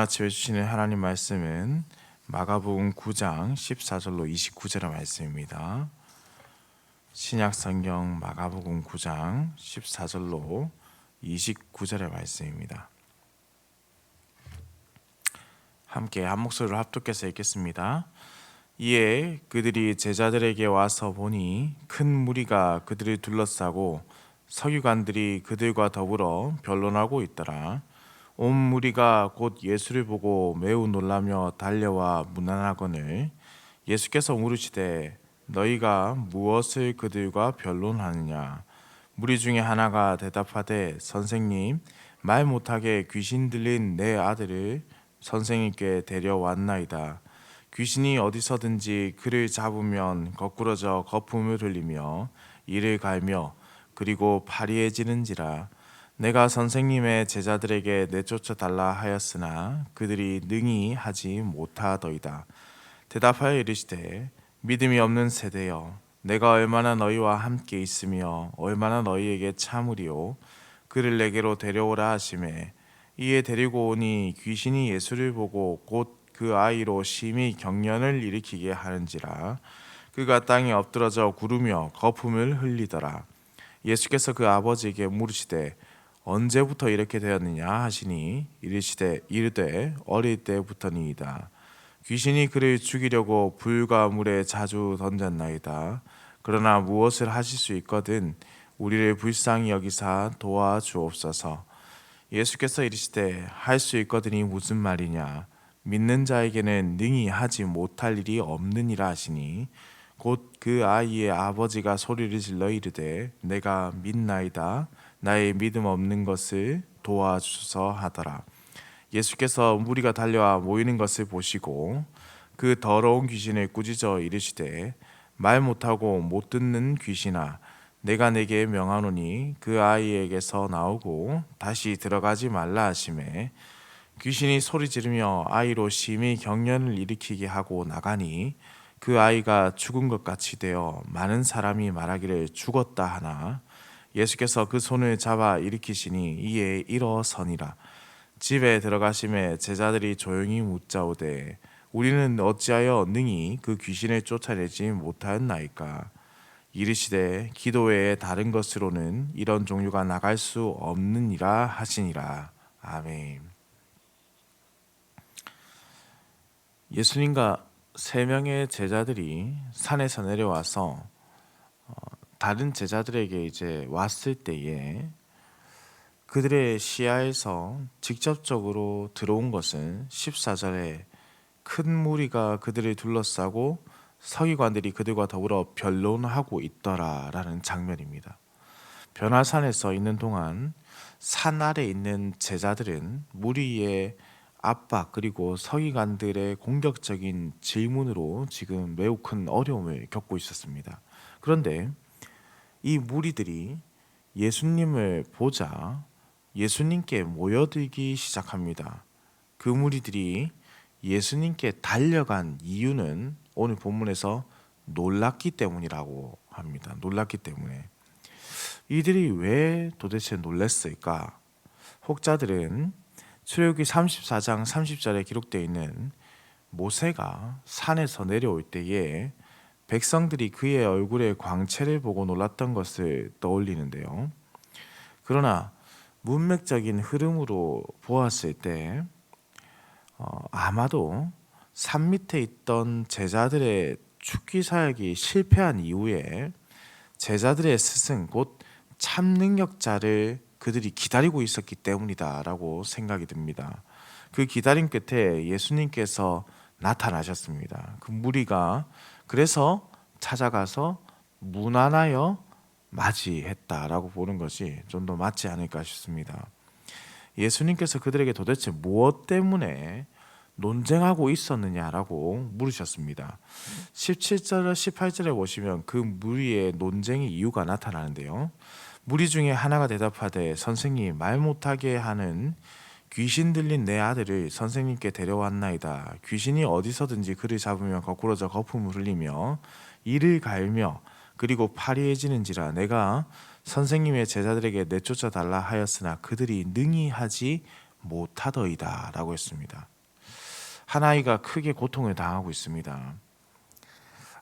아침에 주시는 하나님 말씀은 마가복음 9장 14절로 29절의 말씀입니다. 신약성경 마가복음 9장 14절로 29절의 말씀입니다. 함께 한 목소리로 합독해서 읽겠습니다. 이에 그들이 제자들에게 와서 보니 큰 무리가 그들을 둘러싸고 서기관들이 그들과 더불어 변론하고 있더라. 온 무리가 곧 예수를 보고 매우 놀라며 달려와 문안하거늘 예수께서 물으시되 너희가 무엇을 그들과 변론하느냐. 무리 중에 하나가 대답하되 선생님, 말 못하게 귀신 들린 내 아들을 선생님께 데려왔나이다. 귀신이 어디서든지 그를 잡으면 거꾸러져 거품을 흘리며 이를 갈며 그리고 파리해지는지라. 내가 선생님의 제자들에게 내쫓아 달라 하였으나 그들이 능히 하지 못하더이다. 대답하여 이르시되 믿음이 없는 세대여, 내가 얼마나 너희와 함께 있으며 얼마나 너희에게 참으리요. 그를 내게로 데려오라 하시매 이에 데리고 오니 귀신이 예수를 보고 곧 그 아이로 심히 경련을 일으키게 하는지라. 그가 땅에 엎드러져 구르며 거품을 흘리더라. 예수께서 그 아버지에게 물으시되 언제부터 이렇게 되었느냐 하시니 이르되 어릴 때부터니이다. 귀신이 그를 죽이려고 불과 물에 자주 던졌나이다. 그러나 무엇을 하실 수 있거든 우리를 불쌍히 여기사 도와주옵소서. 예수께서 이르시되 할 수 있거든이 무슨 말이냐. 믿는 자에게는 능히 하지 못할 일이 없느니라 하시니 곧 그 아이의 아버지가 소리를 질러 이르되 내가 믿나이다. 나의 믿음 없는 것을 도와주소서 하더라. 예수께서 무리가 달려와 모이는 것을 보시고 그 더러운 귀신을 꾸짖어 이르시되 말 못하고 못 듣는 귀신아, 내가 내게 명하노니 그 아이에게서 나오고 다시 들어가지 말라 하시매 귀신이 소리 지르며 아이로 심히 경련을 일으키게 하고 나가니 그 아이가 죽은 것 같이 되어 많은 사람이 말하기를 죽었다 하나 예수께서 그 손을 잡아 일으키시니 이에 일어서니라. 집에 들어가심에 제자들이 조용히 묻자오되 우리는 어찌하여 능히 그 귀신을 쫓아내지 못하였나이까. 이르시되 기도 외에 다른 것으로는 이런 종류가 나갈 수 없느니라 하시니라. 아멘. 예수님과 세 명의 제자들이 산에서 내려와서 다른 제자들에게 이제 왔을 때에 그들의 시야에서 직접적으로 들어온 것은 14절에 큰 무리가 그들을 둘러싸고 서기관들이 그들과 더불어 변론하고 있더라라는 장면입니다. 변화산에서 있는 동안 산 아래 있는 제자들은 무리의 압박 그리고 서기관들의 공격적인 질문으로 지금 매우 큰 어려움을 겪고 있었습니다. 그런데 이 무리들이 예수님을 보자 예수님께 모여들기 시작합니다. 그 무리들이 예수님께 달려간 이유는 오늘 본문에서 놀랐기 때문이라고 합니다. 놀랐기 때문에. 이들이 왜 도대체 놀랐을까? 혹자들은 출애굽기 34장 30절에 기록되어 있는 모세가 산에서 내려올 때에 백성들이 그의 얼굴의 광채를 보고 놀랐던 것을 떠올리는데요. 그러나 문맥적인 흐름으로 보았을 때 아마도 산 밑에 있던 제자들의 죽기 사역이 실패한 이후에 제자들의 스승 곧 참능력자를 그들이 기다리고 있었기 때문이다라고 생각이 듭니다. 그 기다림 끝에 예수님께서 나타나셨습니다. 그 무리가 그래서 찾아가서 문안하여 맞이했다라고 보는 것이 좀 더 맞지 않을까 싶습니다. 예수님께서 그들에게 도대체 무엇 때문에 논쟁하고 있었느냐라고 물으셨습니다. 17절, 18절에 보시면 그 무리의 논쟁의 이유가 나타나는데요. 무리 중에 하나가 대답하되 선생님, 말 못하게 하는 귀신 들린 내 아들을 선생님께 데려왔나이다. 귀신이 어디서든지 그를 잡으면 거꾸러져 거품을 흘리며 이를 갈며 그리고 파리해지는지라. 내가 선생님의 제자들에게 내쫓아 달라 하였으나 그들이 능히 하지 못하더이다 라고 했습니다. 한 아이가 크게 고통을 당하고 있습니다.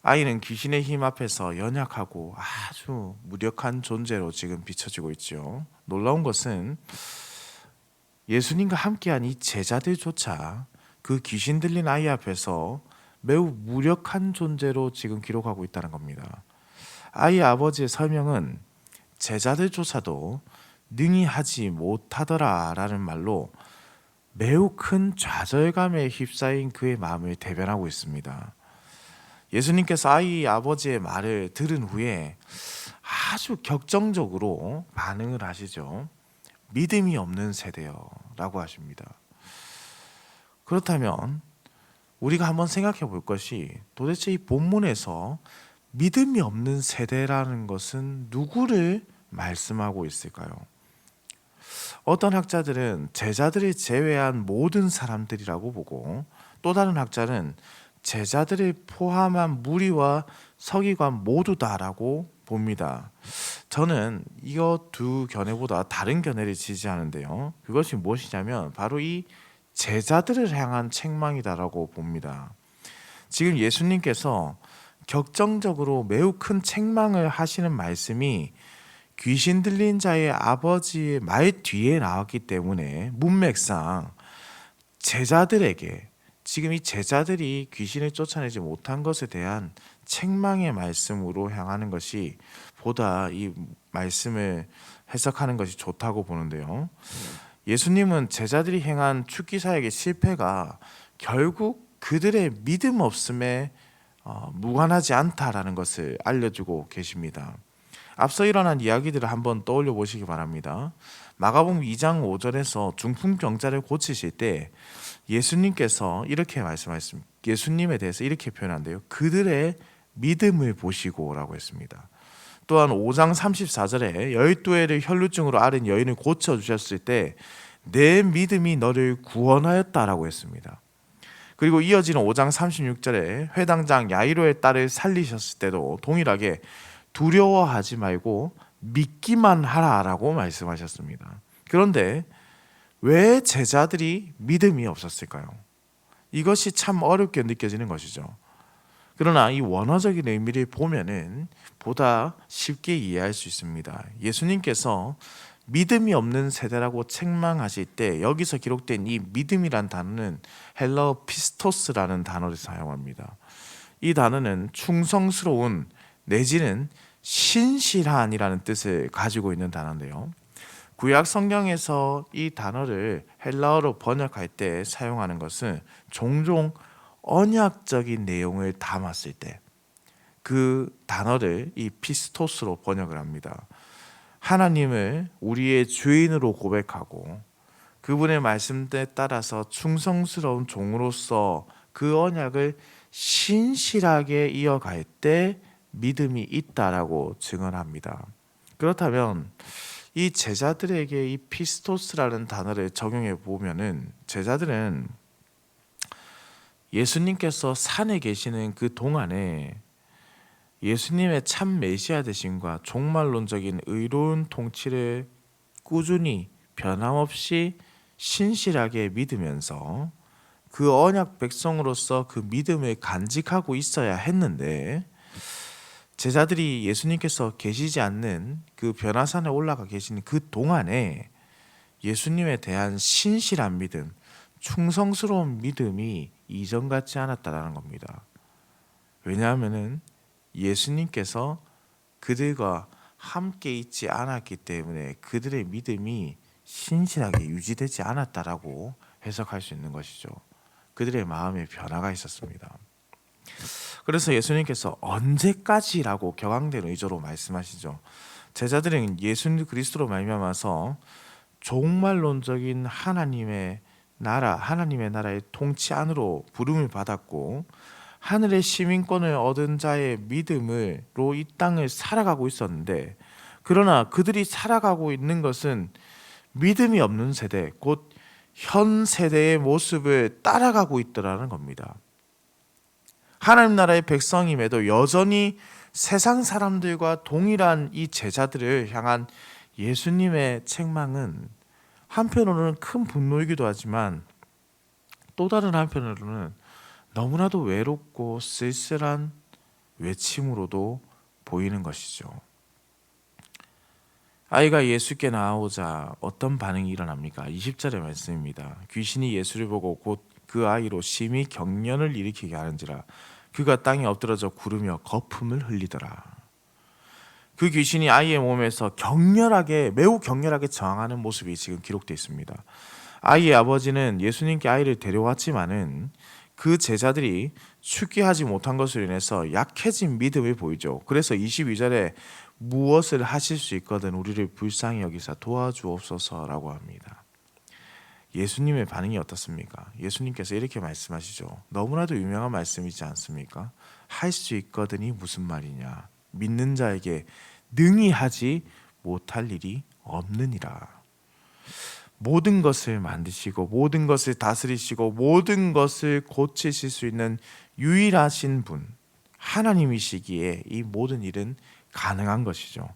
아이는 귀신의 힘 앞에서 연약하고 아주 무력한 존재로 지금 비춰지고 있죠. 놀라운 것은 예수님과 함께한 이 제자들조차 그 귀신 들린 아이 앞에서 매우 무력한 존재로 지금 기록하고 있다는 겁니다. 아이의 아버지의 설명은 제자들조차도 능히 하지 못하더라 라는 말로 매우 큰 좌절감에 휩싸인 그의 마음을 대변하고 있습니다. 예수님께서 아이 아버지의 말을 들은 후에 아주 격정적으로 반응을 하시죠. 믿음이 없는 세대요 라고 하십니다. 그렇다면 우리가 한번 생각해 볼 것이 도대체 이 본문에서 믿음이 없는 세대라는 것은 누구를 말씀하고 있을까요? 어떤 학자들은 제자들을 제외한 모든 사람들이라고 보고, 또 다른 학자는 제자들을 포함한 무리와 서기관 모두다라고 봅니다. 저는 이거 두 견해보다 다른 견해를 지지하는데요. 그것이 무엇이냐면 바로 이 제자들을 향한 책망이다라고 봅니다. 지금 예수님께서 격정적으로 매우 큰 책망을 하시는 말씀이 귀신 들린 자의 아버지의 말 뒤에 나왔기 때문에 문맥상 제자들에게, 지금 이 제자들이 귀신을 쫓아내지 못한 것에 대한 책망의 말씀으로 향하는 것이 보다 이 말씀을 해석하는 것이 좋다고 보는데요. 예수님은 제자들이 행한 축기사역의 실패가 결국 그들의 믿음 없음에 무관하지 않다라는 것을 알려주고 계십니다. 앞서 일어난 이야기들을 한번 떠올려 보시기 바랍니다. 마가복음 2장 5절에서 중풍병자를 고치실 때 예수님께서 이렇게 말씀하셨습니다. 예수님에 대해서 이렇게 표현한대요. 그들의 믿음을 보시고 라고 했습니다. 또한 5장 34절에 12회를 혈루증으로 앓은 여인을 고쳐주셨을 때 내 믿음이 너를 구원하였다라고 했습니다. 그리고 이어지는 5장 36절에 회당장 야이로의 딸을 살리셨을 때도 동일하게 두려워하지 말고 믿기만 하라라고 말씀하셨습니다. 그런데 왜 제자들이 믿음이 없었을까요? 이것이 참 어렵게 느껴지는 것이죠. 그러나 이 원어적인 의미를 보면은 보다 쉽게 이해할 수 있습니다. 예수님께서 믿음이 없는 세대라고 책망하실 때 여기서 기록된 이 믿음이란 단어는 헬라어 피스토스라는 단어를 사용합니다. 이 단어는 충성스러운 내지는 신실한이라는 뜻을 가지고 있는 단어인데요. 구약 성경에서 이 단어를 헬라어로 번역할 때 사용하는 것은 종종 언약적인 내용을 담았을 때 그 단어를 이 피스토스로 번역을 합니다. 하나님을 우리의 주인으로 고백하고 그분의 말씀에 따라서 충성스러운 종으로서 그 언약을 신실하게 이어갈 때 믿음이 있다라고 증언합니다. 그렇다면 이 제자들에게 이 피스토스라는 단어를 적용해 보면은 제자들은 예수님께서 산에 계시는 그 동안에 예수님의 참 메시아 되심과 종말론적인 의로운 통치를 꾸준히 변함없이 신실하게 믿으면서 그 언약 백성으로서 그 믿음을 간직하고 있어야 했는데, 제자들이 예수님께서 계시지 않는 그 변화산에 올라가 계시는 그 동안에 예수님에 대한 신실한 믿음, 충성스러운 믿음이 이전 같지 않았다라는 겁니다. 왜냐하면은 예수님께서 그들과 함께 있지 않았기 때문에 그들의 믿음이 신실하게 유지되지 않았다라고 해석할 수 있는 것이죠. 그들의 마음에 변화가 있었습니다. 그래서 예수님께서 언제까지라고 격앙된 의조로 말씀하시죠. 제자들은 예수 그리스도로 말미암아서 종말론적인 하나님의 나라의 통치 안으로 부름을 받았고 하늘의 시민권을 얻은 자의 믿음으로 이 땅을 살아가고 있었는데, 그러나 그들이 살아가고 있는 것은 믿음이 없는 세대, 곧 현 세대의 모습을 따라가고 있더라는 겁니다. 하나님 나라의 백성임에도 여전히 세상 사람들과 동일한 이 제자들을 향한 예수님의 책망은 한편으로는 큰 분노이기도 하지만 또 다른 한편으로는 너무나도 외롭고 쓸쓸한 외침으로도 보이는 것이죠. 아이가 예수께 나아오자 어떤 반응이 일어납니까? 20절의 말씀입니다. 귀신이 예수를 보고 곧 그 아이로 심히 경련을 일으키게 하는지라 그가 땅에 엎드러져 구르며 거품을 흘리더라. 그 귀신이 아이의 몸에서 매우 격렬하게 저항하는 모습이 지금 기록되어 있습니다. 아이의 아버지는 예수님께 아이를 데려왔지만은 그 제자들이 축기하지 못한 것으로 인해서 약해진 믿음을 보이죠. 그래서 22절에 무엇을 하실 수 있거든 우리를 불쌍히 여기사 도와주옵소서라고 합니다. 예수님의 반응이 어떻습니까? 예수님께서 이렇게 말씀하시죠. 너무나도 유명한 말씀이지 않습니까? 할 수 있거든이 무슨 말이냐? 믿는 자에게 능히 하지 못할 일이 없느니라. 모든 것을 만드시고 모든 것을 다스리시고 모든 것을 고치실 수 있는 유일하신 분 하나님이시기에 이 모든 일은 가능한 것이죠.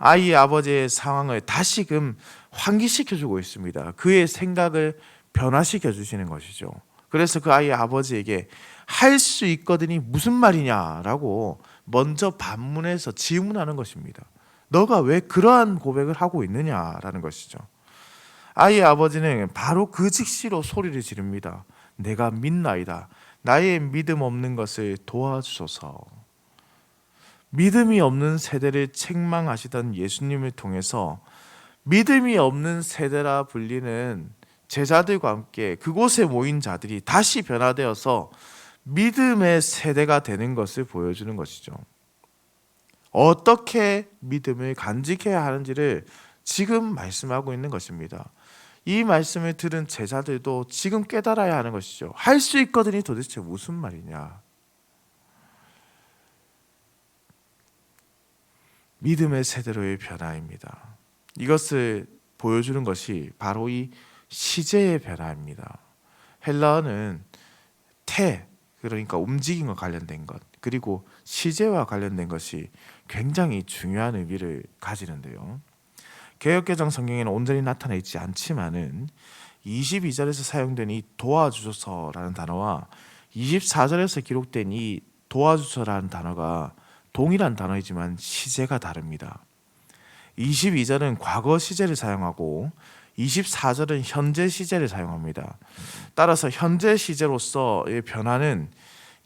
아이의 아버지의 상황을 다시금 환기시켜주고 있습니다. 그의 생각을 변화시켜 주시는 것이죠. 그래서 그 아이의 아버지에게 할 수 있거든이 무슨 말이냐라고 먼저 반문해서 질문하는 것입니다. 너가 왜 그러한 고백을 하고 있느냐라는 것이죠. 아이의 아버지는 바로 그 즉시로 소리를 지릅니다. 내가 믿나이다. 나의 믿음 없는 것을 도와주소서. 믿음이 없는 세대를 책망하시던 예수님을 통해서 믿음이 없는 세대라 불리는 제자들과 함께 그곳에 모인 자들이 다시 변화되어서 믿음의 세대가 되는 것을 보여주는 것이죠. 어떻게 믿음을 간직해야 하는지를 지금 말씀하고 있는 것입니다. 이 말씀을 들은 제자들도 지금 깨달아야 하는 것이죠. 할 수 있거든이 도대체 무슨 말이냐? 믿음의 세대로의 변화입니다. 이것을 보여주는 것이 바로 이 시제의 변화입니다. 헬라어는 그러니까 움직임과 관련된 것, 그리고 시제와 관련된 것이 굉장히 중요한 의미를 가지는데요. 개역개정 성경에는 온전히 나타나 있지 않지만은 22절에서 사용된 이 도와주소서라는 단어와 24절에서 기록된 이 도와주소서라는 단어가 동일한 단어이지만 시제가 다릅니다. 22절은 과거 시제를 사용하고 24절은 현재 시제를 사용합니다. 따라서 현재 시제로서의 변화는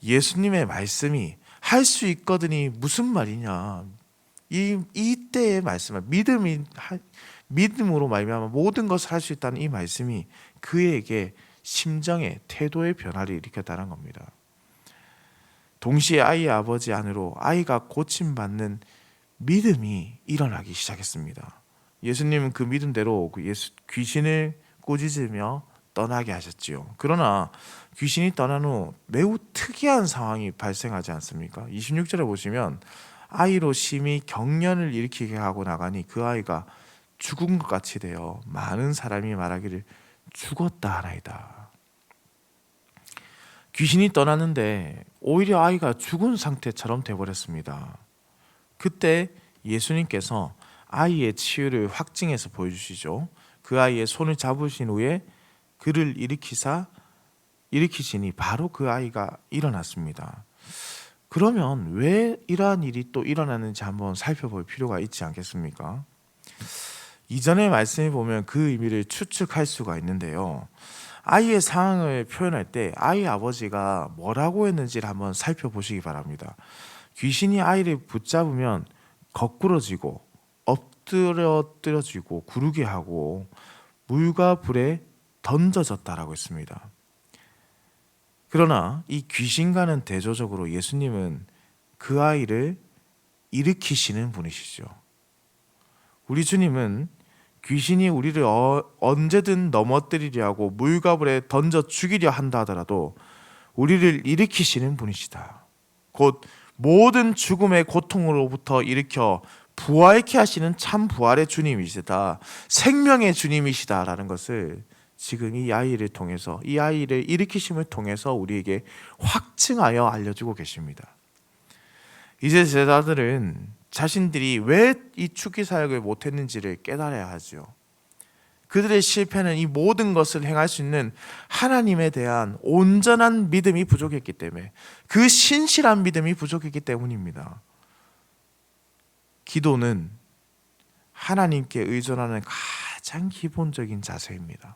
예수님의 말씀이 할 수 있거든이 무슨 말이냐? 이때의 말씀은 믿음으로 말미암아 모든 것을 할 수 있다는 이 말씀이 그에게 심정의 태도의 변화를 일으켰다는 겁니다. 동시에 아이의 아버지 안으로 아이가 고침받는 믿음이 일어나기 시작했습니다. 예수님은 그 믿음대로 귀신을 꾸짖으며 떠나게 하셨지요. 그러나 귀신이 떠난 후 매우 특이한 상황이 발생하지 않습니까? 26절에 보시면 아이로 심히 경련을 일으키게 하고 나가니 그 아이가 죽은 것 같이 되어 많은 사람이 말하기를 죽었다 하나이다. 귀신이 떠났는데 오히려 아이가 죽은 상태처럼 되어버렸습니다. 그때 예수님께서 아이의 치유를 확증해서 보여주시죠. 그 아이의 손을 잡으신 후에 그를 일으키시니 바로 그 아이가 일어났습니다. 그러면 왜 이러한 일이 또 일어났는지 한번 살펴볼 필요가 있지 않겠습니까? 이전의 말씀을 보면 그 의미를 추측할 수가 있는데요. 아이의 상황을 표현할 때 아이의 아버지가 뭐라고 했는지를 한번 살펴보시기 바랍니다. 귀신이 아이를 붙잡으면 거꾸러지고 엎드려지고 구르게 하고 물과 불에 던져졌다라고 했습니다. 그러나 이 귀신과는 대조적으로 예수님은 그 아이를 일으키시는 분이시죠. 우리 주님은 귀신이 우리를 언제든 넘어뜨리려 하고 물과 불에 던져 죽이려 한다 하더라도 우리를 일으키시는 분이시다. 곧 모든 죽음의 고통으로부터 일으켜 부활케 하시는 참 부활의 주님이시다. 생명의 주님이시다라는 것을 지금 이 아이를 통해서, 이 아이를 일으키심을 통해서 우리에게 확증하여 알려주고 계십니다. 이제 제자들은 자신들이 왜 이 축기 사역을 못했는지를 깨달아야 하죠. 그들의 실패는 이 모든 것을 행할 수 있는 하나님에 대한 온전한 믿음이 부족했기 때문에, 그 신실한 믿음이 부족했기 때문입니다. 기도는 하나님께 의존하는 가장 기본적인 자세입니다.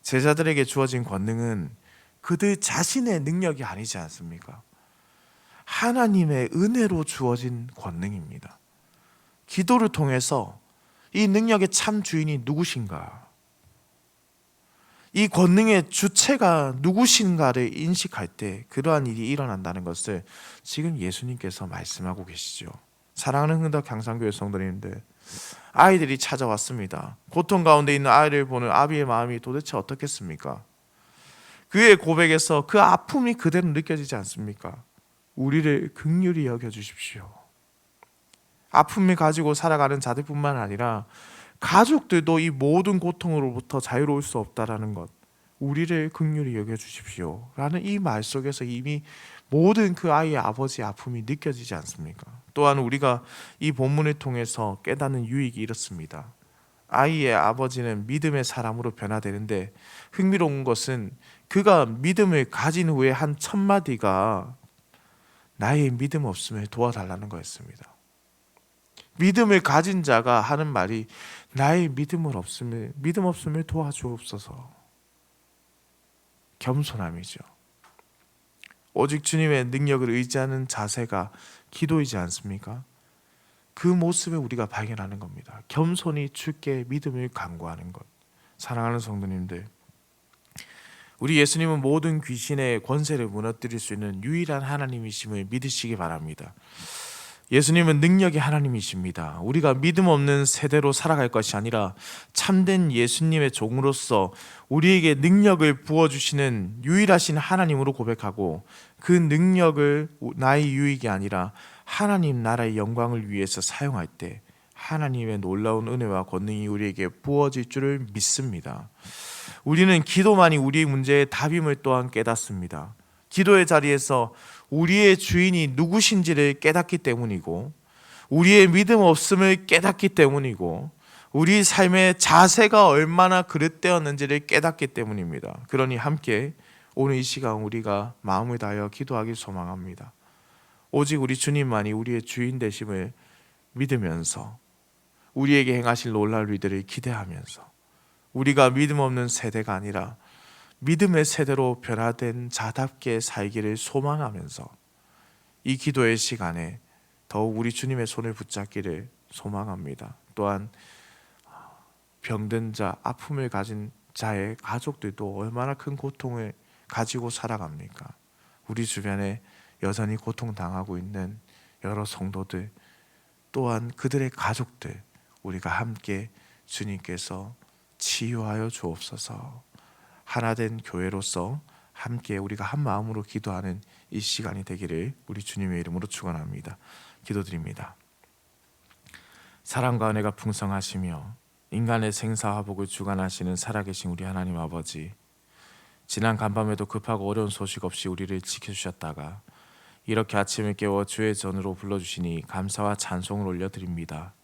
제자들에게 주어진 권능은 그들 자신의 능력이 아니지 않습니까? 하나님의 은혜로 주어진 권능입니다. 기도를 통해서 이 능력의 참 주인이 누구신가, 이 권능의 주체가 누구신가를 인식할 때 그러한 일이 일어난다는 것을 지금 예수님께서 말씀하고 계시죠. 사랑하는 흥덕 향상교회 성도님들, 아이들이 찾아왔습니다. 고통 가운데 있는 아이를 보는 아비의 마음이 도대체 어떻겠습니까? 그의 고백에서 그 아픔이 그대로 느껴지지 않습니까? 우리를 긍휼히 여겨주십시오. 아픔을 가지고 살아가는 자들뿐만 아니라 가족들도 이 모든 고통으로부터 자유로울 수 없다라는 것, 우리를 긍휼히 여겨주십시오 라는 이 말 속에서 이미 모든 그 아이의 아버지의 아픔이 느껴지지 않습니까? 또한 우리가 이 본문을 통해서 깨닫는 유익이 이렇습니다. 아이의 아버지는 믿음의 사람으로 변화되는데, 흥미로운 것은 그가 믿음을 가진 후에 한 첫 마디가 나의 믿음 없음을 도와달라는 거였습니다. 믿음을 가진 자가 하는 말이 나의 믿음 없음을 도와주옵소서. 겸손함이죠. 오직 주님의 능력을 의지하는 자세가 기도이지 않습니까? 그 모습을 우리가 발견하는 겁니다. 겸손히 주께 믿음을 간구하는 것. 사랑하는 성도님들, 우리 예수님은 모든 귀신의 권세를 무너뜨릴 수 있는 유일한 하나님이심을 믿으시기 바랍니다. 예수님은 능력의 하나님이십니다. 우리가 믿음 없는 세대로 살아갈 것이 아니라 참된 예수님의 종으로서 우리에게 능력을 부어주시는 유일하신 하나님으로 고백하고, 그 능력을 나의 유익이 아니라 하나님 나라의 영광을 위해서 사용할 때 하나님의 놀라운 은혜와 권능이 우리에게 부어질 줄을 믿습니다. 우리는 기도만이 우리의 문제의 답임을 또한 깨닫습니다. 기도의 자리에서 우리의 주인이 누구신지를 깨닫기 때문이고, 우리의 믿음 없음을 깨닫기 때문이고, 우리 삶의 자세가 얼마나 그릇되었는지를 깨닫기 때문입니다. 그러니 함께 오늘 이 시간 우리가 마음을 다하여 기도하길 소망합니다. 오직 우리 주님만이 우리의 주인 되심을 믿으면서, 우리에게 행하실 놀라운 일들을 기대하면서, 우리가 믿음 없는 세대가 아니라 믿음의 세대로 변화된 자답게 살기를 소망하면서 이 기도의 시간에 더욱 우리 주님의 손을 붙잡기를 소망합니다. 또한 병든 자, 아픔을 가진 자의 가족들도 얼마나 큰 고통을 가지고 살아갑니까? 우리 주변에 여전히 고통당하고 있는 여러 성도들, 또한 그들의 가족들, 우리가 함께 주님께서 치유하여 주옵소서. 하나된 교회로서 함께 우리가 한 마음으로 기도하는 이 시간이 되기를 우리 주님의 이름으로 축원합니다. 기도드립니다. 사랑과 은혜가 풍성하시며 인간의 생사화복을 주관하시는 살아계신 우리 하나님 아버지, 지난 간밤에도 급하고 어려운 소식 없이 우리를 지켜주셨다가 이렇게 아침을 깨워 주의 전으로 불러주시니 감사와 찬송을 올려드립니다.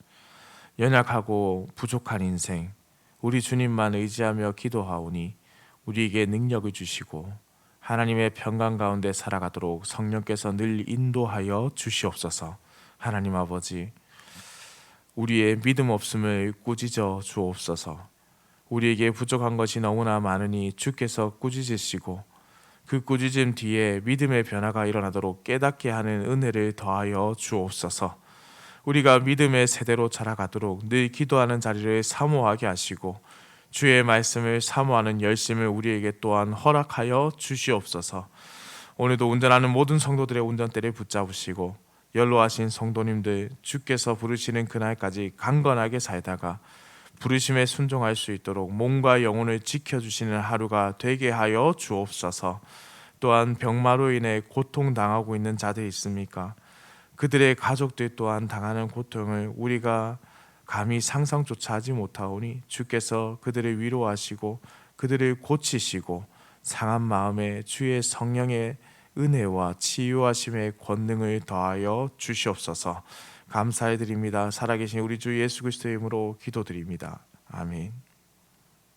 연약하고 부족한 인생, 우리 주님만 의지하며 기도하오니 우리에게 능력을 주시고 하나님의 평강 가운데 살아가도록 성령께서 늘 인도하여 주시옵소서. 하나님 아버지, 우리의 믿음 없음을 꾸짖어 주옵소서. 우리에게 부족한 것이 너무나 많으니 주께서 꾸짖으시고 그 꾸짖음 뒤에 믿음의 변화가 일어나도록 깨닫게 하는 은혜를 더하여 주옵소서. 우리가 믿음의 세대로 자라가도록 늘 기도하는 자리를 사모하게 하시고 주의 말씀을 사모하는 열심을 우리에게 또한 허락하여 주시옵소서. 오늘도 운전하는 모든 성도들의 운전대를 붙잡으시고 연로하신 성도님들, 주께서 부르시는 그날까지 강건하게 살다가 부르심에 순종할 수 있도록 몸과 영혼을 지켜주시는 하루가 되게 하여 주옵소서. 또한 병마로 인해 고통당하고 있는 자들이 있습니까? 그들의 가족들 또한 당하는 고통을 우리가 감히 상상조차 하지 못하오니 주께서 그들을 위로하시고 그들을 고치시고 상한 마음에 주의 성령의 은혜와 치유하심의 권능을 더하여 주시옵소서. 감사해 드립니다. 살아계신 우리 주 예수 그리스도의 이름으로 기도드립니다. 아멘.